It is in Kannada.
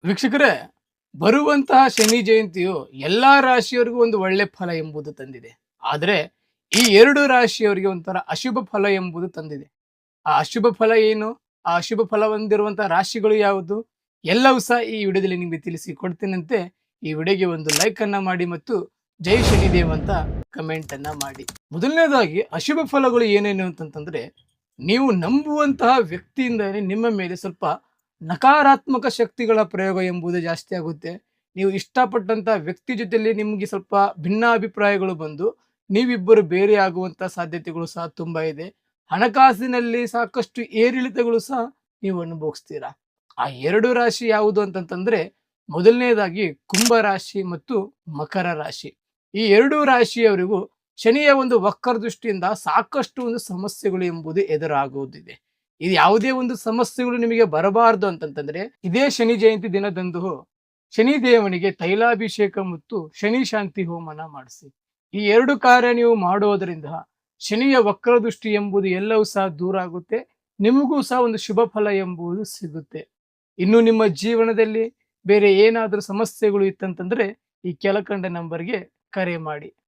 ವೀಕ್ಷಕರೇ, ಬರುವಂತಹ ಶನಿ ಜಯಂತಿಯು ಎಲ್ಲಾ ರಾಶಿಯವರಿಗೂ ಒಂದು ಒಳ್ಳೆ ಫಲ ಎಂಬುದು ತಂದಿದೆ. ಆದರೆ ಈ ಎರಡು ರಾಶಿಯವರಿಗೆ ಒಂಥರ ಅಶುಭ ಫಲ ಎಂಬುದು ತಂದಿದೆ. ಆ ಅಶುಭ ಫಲ ಏನು? ಆ ಅಶುಭ ಫಲ ಹೊಂದಿರುವಂತಹ ರಾಶಿಗಳು ಯಾವುದು? ಎಲ್ಲವೂ ಸಹ ಈ ವಿಡಿಯೋದಲ್ಲಿ ನಿಮಗೆ ತಿಳಿಸಿ ಕೊಡ್ತೇನಂತೆ. ಈ ವಿಡಿಯೋಗೆ ಒಂದು ಲೈಕ್ ಅನ್ನ ಮಾಡಿ ಮತ್ತು ಜೈ ಶನಿದೇವ್ ಅಂತ ಕಮೆಂಟ್ ಅನ್ನ ಮಾಡಿ. ಮೊದಲನೇದಾಗಿ ಅಶುಭ ಫಲಗಳು ಏನೇನು ಅಂತಂತಂದ್ರೆ, ನೀವು ನಂಬುವಂತಹ ವ್ಯಕ್ತಿಯಿಂದಲೇ ನಿಮ್ಮ ಮೇಲೆ ಸ್ವಲ್ಪ ನಕಾರಾತ್ಮಕ ಶಕ್ತಿಗಳ ಪ್ರಯೋಗ ಎಂಬುದು ಜಾಸ್ತಿ ಆಗುತ್ತೆ. ನೀವು ಇಷ್ಟಪಟ್ಟಂತ ವ್ಯಕ್ತಿ ಜೊತೆಲಿ ನಿಮ್ಗೆ ಸ್ವಲ್ಪ ಭಿನ್ನಾಭಿಪ್ರಾಯಗಳು ಬಂದು ನೀವಿಬ್ಬರು ಬೇರೆ ಆಗುವಂತ ಸಾಧ್ಯತೆಗಳು ಸಹ ತುಂಬಾ ಇದೆ. ಹಣಕಾಸಿನಲ್ಲಿ ಸಾಕಷ್ಟು ಏರಿಳಿತಗಳು ಸಹ ನೀವು ಅನುಭವಿಸ್ತೀರಾ. ಆ ಎರಡು ರಾಶಿ ಯಾವುದು ಅಂತಂತಂದ್ರೆ, ಮೊದಲನೇದಾಗಿ ಕುಂಭ ರಾಶಿ ಮತ್ತು ಮಕರ ರಾಶಿ. ಈ ಎರಡು ರಾಶಿಯವರಿಗೂ ಶನಿಯ ಒಂದು ವಕ್ರ ದೃಷ್ಟಿಯಿಂದ ಸಾಕಷ್ಟು ಒಂದು ಸಮಸ್ಯೆಗಳು ಎಂಬುದು ಎದುರಾಗುವುದಿದೆ. ಇದು ಯಾವುದೇ ಒಂದು ಸಮಸ್ಯೆಗಳು ನಿಮಗೆ ಬರಬಾರದು ಅಂತಂತಂದ್ರೆ, ಇದೇ ಶನಿ ಜಯಂತಿ ದಿನದಂದು ಶನಿ ದೇವನಿಗೆ ತೈಲಾಭಿಷೇಕ ಮತ್ತು ಶನಿ ಶಾಂತಿ ಹೋಮನ ಮಾಡಿಸಿ. ಈ ಎರಡು ಕಾರ್ಯ ನೀವು ಮಾಡುವುದರಿಂದ ಶನಿಯ ವಕ್ರದೃಷ್ಟಿ ಎಂಬುದು ಎಲ್ಲವೂ ಸಹ ದೂರ ಆಗುತ್ತೆ. ನಿಮಗೂ ಸಹ ಒಂದು ಶುಭ ಫಲ ಎಂಬುದು ಸಿಗುತ್ತೆ. ಇನ್ನು ನಿಮ್ಮ ಜೀವನದಲ್ಲಿ ಬೇರೆ ಏನಾದರೂ ಸಮಸ್ಯೆಗಳು ಇತ್ತಂತಂದ್ರೆ ಈ ಕೆಳಕಂಡ ನಂಬರ್ಗೆ ಕರೆ ಮಾಡಿ.